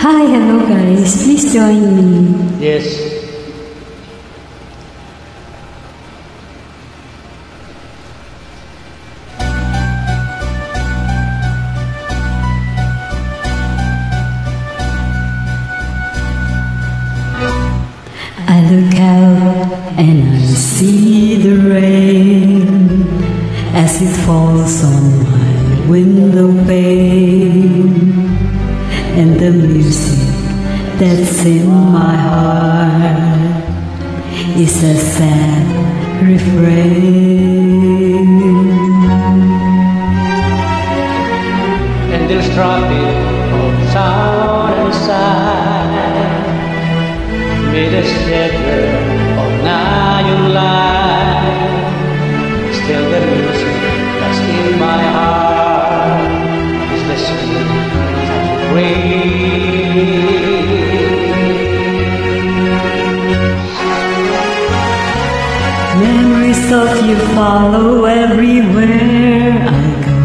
Hi, hello guys. Please join me. Yes. I look out and I see the rain as it falls on my window pane, and the music that's in my heart is a sad refrain. And there's traffic of sound and sight, made a shelter of night light. Still the music that's in my heart is the sweet rain. Memories of you follow everywhere I go,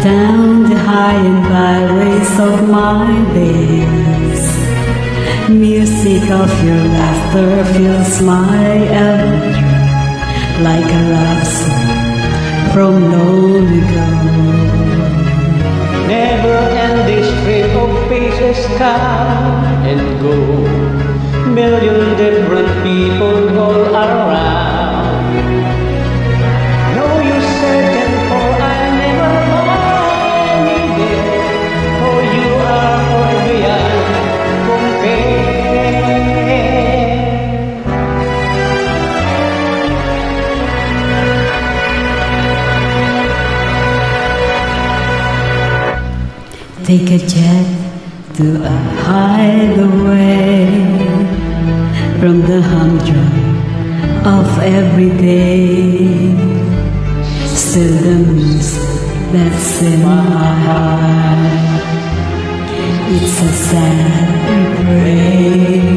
down the high and byways of my days. Music of your laughter fills my every dream, like a love song from long ago. Never-ending stream of faces come and go, million different people all around. No use searching for I never find me there, for you are for beyond compare. Take a jet to a hideaway from the humdrum of every day. Still the music that's in my heart, it's a sad refrain.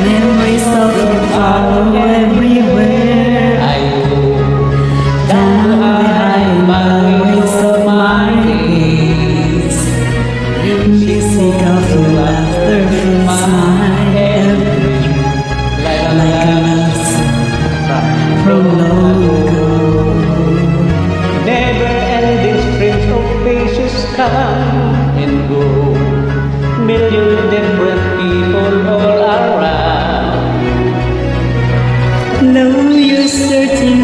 Memories of you follow everywhere I go down the high byways of my days. Music of your laughter fills my every dream, like a love song from long ago. Never-ending streams of faces come and go, million different people all around. No use searching